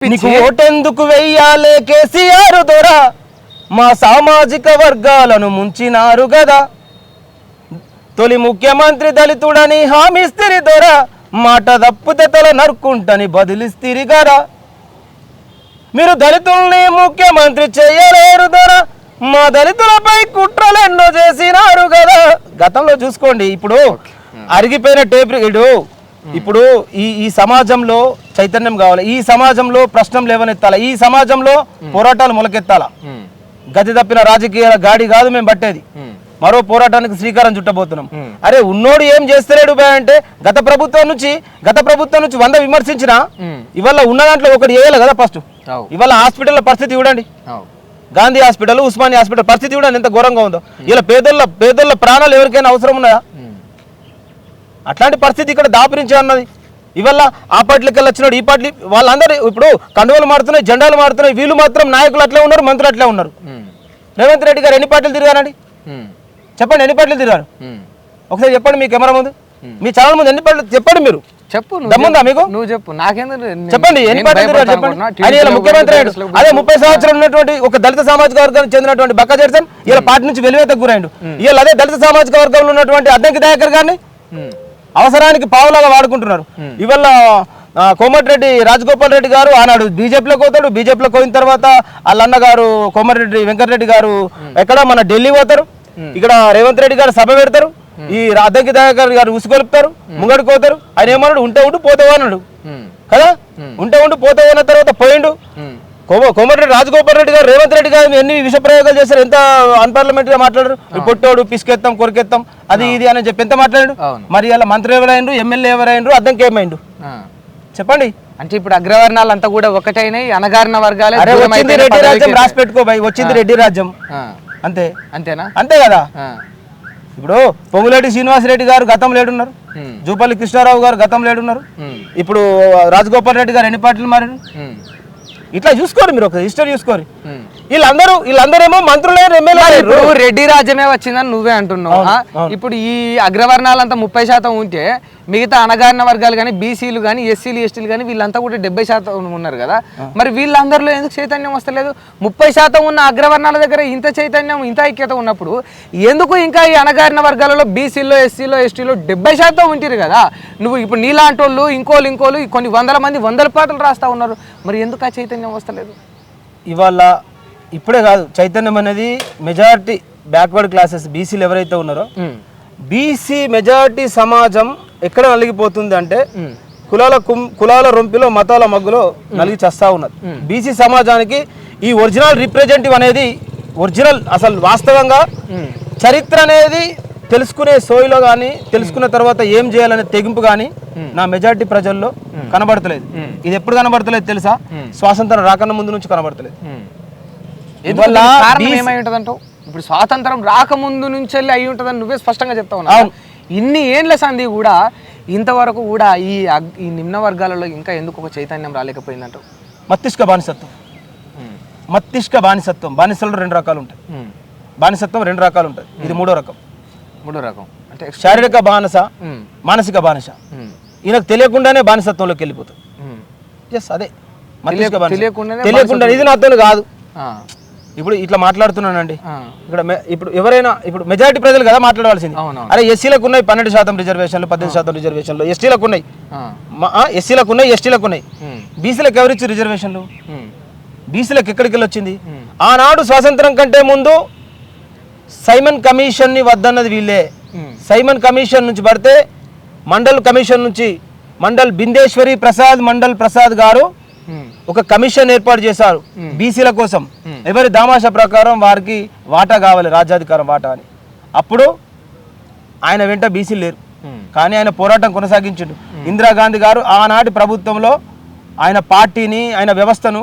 నీకు ఓటెందుకు వెయ్యాలే కేసీఆర్ దొర మా సామాజిక వర్గాలను ముంచినారు గదా తొలి ముఖ్యమంత్రి దళితుడని హామీస్తిరి దొర మాట తప్పుతే తల నరుక్కుంటని బదిలిస్తిరి గదా మీరు దళితుల్ని ముఖ్యమంత్రి చేయలేరు దొర మా దళితులపై కుట్రలెన్నో చేసినారు కదా గతంలో చూసుకోండి ఇప్పుడు అరిగిపోయిన టేప్ ఇప్పుడు ఈ సమాజంలో చైతన్యం కావాలి ఈ సమాజంలో ప్రశ్నలు లేవనెత్తాలి ఈ సమాజంలో పోరాటాలు మొలకెత్తాల గతి తప్పిన రాజకీయ గాడి కాదు మేము పట్టేది మరో పోరాటానికి శ్రీకారం చుట్టబోతున్నాం అరే ఉన్నోడు ఏం చేస్తలేడు అంటే గత ప్రభుత్వం నుంచి 100 విమర్శించినా ఇవాళ ఉన్న దాంట్లో ఒకటి వేయాలి కదా ఫస్ట్ ఇవాళ హాస్పిటల్ పరిస్థితి చూడండి గాంధీ హాస్పిటల్ ఉస్మానియా హాస్పిటల్ పరిస్థితి చూడండి ఎంత ఘోరంగా ఉందో ఇలా పేదోళ్ళ ప్రాణాలు ఎవరికైనా అవసరం ఉన్నాయా అట్లాంటి పరిస్థితి ఇక్కడ దాపురించే అన్నది ఇవల్ల ఆ పార్టీలకి వెళ్ళి వచ్చినాడు ఈ పార్టీ వాళ్ళందరూ ఇప్పుడు కండువలు మారుతున్నాయి జెండాలు మారుతున్నాయి వీళ్ళు మాత్రం నాయకులు అట్లే ఉన్నారు మంత్రులు అట్లే ఉన్నారు రేవంత్ రెడ్డి గారు ఎన్ని పార్టీలు తిరిగారండి చెప్పండి ఎన్ని పార్టీలు తిరిగారు ఒకసారి చెప్పండి మీ కెమెరా ముందు మీ ఛానల్ ముందు ఎన్ని పార్టీలు చెప్పండి మీరు చెప్పు దమ్ముందా మీకు నువ్వు చెప్పు నాకేందుకు చెప్పండి ఎన్ని పార్టీలు తిరిగారు చెప్పండి ఆయన ముఖ్యమంత్రి అదే 30 సంవత్సరాలు ఉన్నటువంటి ఒక దళిత సామాజిక వర్గానికి చెందినటువంటి బక్క జెర్సన్ ఇలా పార్టీ నుంచి వెలివేతకు గురైండు ఇలా అదే దళిత సామాజిక వర్గంలో ఉన్నటువంటి అద్దంకి దయాకర్ గారిని అవసరానికి పావులాగా వాడుకుంటున్నారు ఇవాళ కోమటిరెడ్డి రాజగోపాల్ రెడ్డి గారు ఆనాడు బీజేపీలోకి పోతాడు బీజేపీలోకి పోయిన తర్వాత వాళ్ళ అన్న గారు కోమటిరెడ్డి వెంకటరెడ్డి గారు ఎక్కడ మన ఢిల్లీ పోతారు ఇక్కడ రేవంత్ రెడ్డి గారు సభ పెడతారు ఈ అద్దంకి దయాకర్ గారు ఉసుగొలుపుతారు ముంగడికి పోతారు ఆయన ఏమన్నాడు ఉంటే ఉంటూ పోతావు అన్నాడు కదా ఉంటే ఉంటూ పోతావు అన్న తర్వాత పోయిండు కోమటిరెడ్డి రాజగోపాల్ రెడ్డి గారు రేవంత్ రెడ్డి గారు ఎన్ని విష ప్రయోగాలు చేశారు ఎంత అన్పార్లమెంటరీ గా మాట్లాడారు పొట్టోడు పిసుకెత్తాం కొరికెత్తాం అది ఇది అని చెప్పి ఎంత మాట్లాడాడు మరి అలా మంత్రి ఎవరైండు ఎమ్మెల్యే ఎవరైండు అద్దంకి ఏమైండు చెప్పండి అంటే ఇప్పుడు అగ్రవర్ణాలు అంతా కూడా ఒకటైనాయి అనగారిన వర్గాలే వచ్చింది రెడ్డి రాజ్యం రాసి పెట్టుకో భయ్ వచ్చింది రెడ్డి రాజ్యం అంతే అంతేనా అంతే కదా ఇప్పుడు పొంగులేటి శ్రీనివాసరెడ్డి గారు గతం లేడున్నారు జూపల్లి కృష్ణారావు గారు గతం లేడున్నారు ఇప్పుడు రాజగోపాల్ రెడ్డి గారు ఎన్ని పార్టీలు మారారు ఇట్లా చూసుకోరు మీరు ఒక హిస్టరీ చూసుకోరు వీళ్ళందరేమో మంత్రులే ఎమ్మెల్యే రెడ్డి రాజ్యమే వచ్చిందని నువ్వే అంటున్నావు ఇప్పుడు ఈ అగ్రవర్ణాలంతా 30% ఉంటే మిగతా అనగారిన వర్గాలు కానీ బీసీలు కానీ ఎస్సీలు ఎస్టీలు కానీ వీళ్ళంతా కూడా 70% ఉన్నారు కదా మరి వీళ్ళందరిలో ఎందుకు చైతన్యం వస్తలేదు 30% ఉన్న అగ్రవర్ణాల దగ్గర ఇంత చైతన్యం ఇంత ఐక్యత ఉన్నప్పుడు ఎందుకు ఇంకా ఈ అనగారిన వర్గాలలో బీసీలో ఎస్సీలో ఎస్టీలో 70% ఉంటుంది కదా నువ్వు ఇప్పుడు నీలాంటి వాళ్ళు ఇంకోళ్ళు కొన్ని 100 మంది 100 పాటలు రాస్తా ఉన్నారు మరి ఎందుకు ఆ చైతన్యం వస్తలేదు ఇవాళ ఇప్పుడే కాదు చైతన్యం అనేది మెజారిటీ బ్యాక్వర్డ్ క్లాసెస్ బీసీలు ఎవరైతే ఉన్నారో బీసీ మెజారిటీ సమాజం ఎక్కడ నలిగిపోతుంది అంటే కులాల రొంపిలో మతాల మగ్గులో నలిగి చస్తా ఉన్నది బీసీ సమాజానికి ఈ ఒరిజినల్ రిప్రజెంటేటివ్ అనేది ఒరిజినల్ అసలు వాస్తవంగా చరిత్ర అనేది తెలుసుకునే సోయిలో కానీ తెలుసుకున్న తర్వాత ఏం చేయాలనే తెగింపు కానీ నా మెజారిటీ ప్రజల్లో కనబడతలేదు ఇది ఎప్పుడు కనబడతలేదు తెలుసా స్వాతంత్రం రాకన్నా ముందు నుంచి కనబడతలేదు ఏమై ఉంటదంటావు ఇప్పుడు స్వాతంత్రం రాకముందు నుంచి అయి ఉంటుందని నువ్వే స్పష్టంగా చెప్తా ఉన్నావు ఇన్ని ఏండ్ల సంధి కూడా ఇంతవరకు కూడా ఈ నిమ్న వర్గాలలో ఇంకా ఎందుకు ఒక చైతన్యం రాలేకపోయిందంటావు మస్తిష్క బానిసత్వం బానిసలు 2 రకాలు ఉంటాయి బానిసత్వం 2 రకాలు ఉంటాయి ఇది మూడో రకం అంటే శారీరక బానిస మానసిక బానిస ఈయనకు తెలియకుండానే బానిసత్వంలోకి వెళ్ళిపోతుంది అదే తెలియకుండా ఇది నాతో కాదు ఇప్పుడు ఇట్లా మాట్లాడుతున్నానండి ఇప్పుడు ఎవరైనా ఇప్పుడు మెజారిటీ ప్రజలు కదా మాట్లాడవలసింది అరే ఎస్సీలకు ఉన్నాయి 12% రిజర్వేషన్లు 18% రిజర్వేషన్లు ఎస్టీలకు ఉన్నాయి ఎస్సీలకు ఉన్నాయి ఎస్టీలకు ఉన్నాయి బీసీలకు ఎవరిచ్చి రిజర్వేషన్లు బీసీలకు ఎక్కడికి వెళ్ళి వచ్చింది ఆనాడు స్వాతంత్రం కంటే ముందు సైమన్ కమిషన్ ని వద్దన్నది వీళ్ళే సైమన్ కమిషన్ నుంచి పడితే మండల్ కమిషన్ నుంచి బిందేశ్వరి ప్రసాద్ గారు ఒక కమిషన్ ఏర్పాటు చేశారు బీసీల కోసం ఎవరి దామాషా ప్రకారం వారికి వాటా కావాలి రాజ్యాధికారం వాటా అని అప్పుడు ఆయన వెంట బీసీలు లేరు కానీ ఆయన పోరాటం కొనసాగించిండు ఇందిరాగాంధీ గారు ఆనాటి ప్రభుత్వంలో ఆయన పార్టీని ఆయన వ్యవస్థను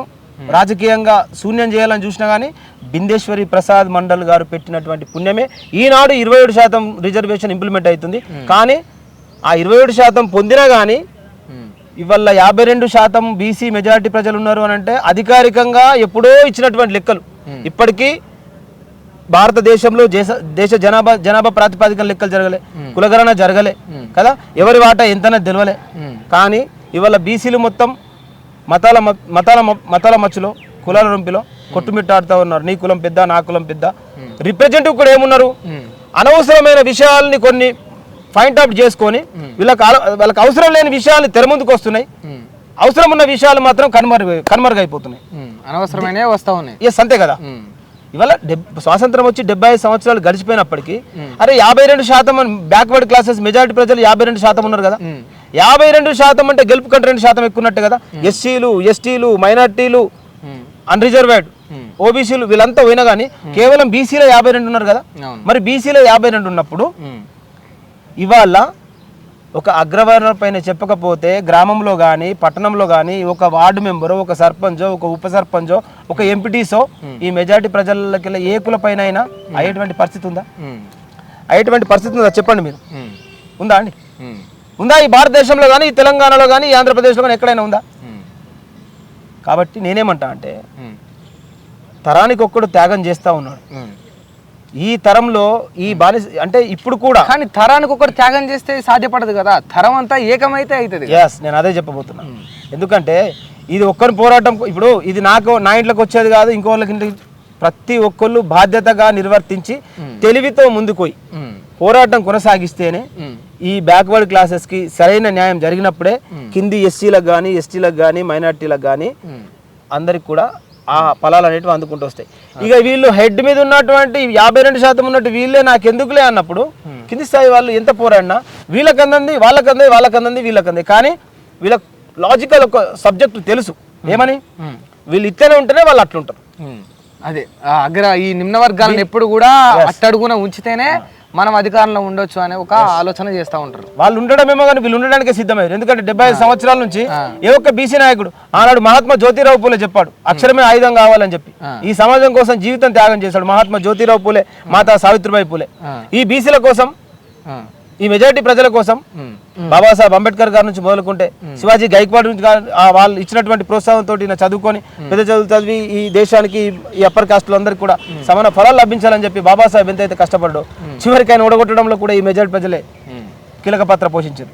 రాజకీయంగా శూన్యం చేయాలని చూసినా కానీ బిందేశ్వరి ప్రసాద్ మండల్ గారు పెట్టినటువంటి పుణ్యమే ఈనాడు 27% రిజర్వేషన్ ఇంప్లిమెంట్ అవుతుంది కానీ ఆ 27% పొందినా కానీ ఇవాళ 52% బీసీ మెజారిటీ ప్రజలు ఉన్నారు అని అంటే అధికారికంగా ఎప్పుడో ఇచ్చినటువంటి లెక్కలు ఇప్పటికీ భారతదేశంలో దేశ జనాభా ప్రాతిపదికన లెక్కలు జరగలే కులగణన జరగలే కదా ఎవరి వాటా ఎంతనే తెలియలే కానీ ఇవాళ బీసీలు మొత్తం మతాల మచ్చులో కులాల రొంపిలో కొట్టుమిట్టాడుతూ ఉన్నారు. నీ కులం పెద్ద, నా కులం పెద్ద. రిప్రజెంటేటివ్ కూడా ఏమున్నారు, అనవసరమైన విషయాల్ని కొన్ని పాయింట్ అవుట్ చేసుకొని వాళ్ళకి అవసరం లేని విషయాలు తెర ముందుకు వస్తున్నాయి, అవసరం ఉన్న విషయాలు మాత్రం కనుమరుగైపోతున్నాయి, అనవసరమైన వస్తా ఉన్నాయి. ఎస్, అంతే కదా. ఇవాళ స్వాతంత్రం వచ్చి 75 సంవత్సరాలు గడిచిపోయినప్పటికీ అరే 52% బ్యాక్వర్డ్ క్లాసెస్ మెజారిటీ ప్రజలు 52% ఉన్నారు కదా. 52% అంటే గెలుపు కంటే 2% ఎక్కువ ఉన్నట్టే కదా. ఎస్సీలు, ఎస్టీలు, మైనార్టీలు, అన్రిజర్వేడ్, ఓబీసీలు వీళ్ళంతా పోయినా కానీ కేవలం బీసీలో 52 ఉన్నారు కదా. మరి బీసీలో 52 ఉన్నప్పుడు ఇవాళ ఒక అగ్రవర్ణ పైన చెప్పకపోతే గ్రామంలో కానీ పట్టణంలో కానీ ఒక వార్డు మెంబరో, ఒక సర్పంచో, ఒక ఉప సర్పంచో, ఒక ఎంపీటీసో ఈ మెజారిటీ ప్రజలకి ఏ కుల పైన అయినా అయ్యేటువంటి పరిస్థితి ఉందా? అయ్యేటువంటి పరిస్థితి ఉందా చెప్పండి మీరు? ఉందా అండి? ఉందా? ఈ భారతదేశంలో కానీ, ఈ తెలంగాణలో కానీ, ఈ ఆంధ్రప్రదేశ్లో కానీ ఎక్కడైనా ఉందా? కాబట్టి నేనేమంటా అంటే తరానికి ఒక్కడు త్యాగం చేస్తూ ఉన్నాడు. ఈ తరంలో ఈ బానిస అంటే ఇప్పుడు కూడా, కానీ తరానికి ఒకటి త్యాగం చేస్తే సాధ్యపడదు కదా. తరం అంతా ఏకమైతే అవుతుంది. ఎస్, నేను అదే చెప్పబోతున్నా. ఎందుకంటే ఇది ఒక్కరి పోరాటం. ఇప్పుడు ఇది నా ఇంట్లోకి వచ్చేది కాదు, ఇంకోళ్ళకి ఇంటికి. ప్రతి ఒక్కళ్ళు బాధ్యతగా నిర్వర్తించి తెలివితో ముందుకు పోయి పోరాటం కొనసాగిస్తేనే ఈ బ్యాక్వర్డ్ క్లాసెస్కి సరైన న్యాయం జరిగినప్పుడే కింది ఎస్సీలకు కానీ, ఎస్టీలకు కానీ, మైనార్టీలకు కానీ అందరికి కూడా ఆ ఫలాలు అనేటివి అందుకుంటూ వస్తాయి. ఇక వీళ్ళు హెడ్ మీద ఉన్నటువంటి 52% ఉన్నట్టు వీళ్ళే నాకెందుకులే అన్నప్పుడు కింది స్థాయి వాళ్ళు ఎంత పోరాడినా వీళ్ళకందంది, వాళ్ళకందంది, వీళ్ళకంది. కానీ వీళ్ళ లాజికల్ ఒక సబ్జెక్టు తెలుసు, ఏమని వీళ్ళు ఇట్లనే ఉంటేనే వాళ్ళు అట్లుంటారు. అదే ఈ నిమ్న వర్గాలను ఎప్పుడు కూడా అట్టడుగున ఉంచితేనే మనం అధికారంలో ఉండొచ్చు అనే ఒక ఆలోచన చేస్తూ ఉంటారు. వాళ్ళు ఉండడమేమో కానీ వీళ్ళు ఉండడానికి సిద్ధమయ్యారు. ఎందుకంటే 75 సంవత్సరాల నుంచి ఏ ఒక్క బీసీ నాయకుడు ఆనాడు మహాత్మా జ్యోతిరావు పూలే చెప్పాడు, అక్షరమే ఆయుధం కావాలని చెప్పి ఈ సమాజం కోసం జీవితం త్యాగం చేశాడు మహాత్మా జ్యోతిరావు పూలే, మాతా సావిత్రిబాయి పూలే. ఈ బీసీల కోసం, ఈ మెజారిటీ ప్రజల కోసం బాబాసాహెబ్ అంబేద్కర్ గారి నుంచి మొదలుకుంటే శివాజీ గైక్వాడ్ నుంచి వాళ్ళు ఇచ్చినటువంటి ప్రోత్సాహంతో చదువుకొని పెద్ద చదువులు చదివి ఈ దేశానికి ఈ అప్పర్ కాస్టులు అందరికీ కూడా సమాన ఫలాలు లభించాలని చెప్పి బాబాసాహెబ్ ఎంతైతే కష్టపడ్డో చివరికి ఆయన ఓడగొట్టడంలో కూడా ఈ మెజారిటీ ప్రజలే కీలక పాత్ర పోషించారు.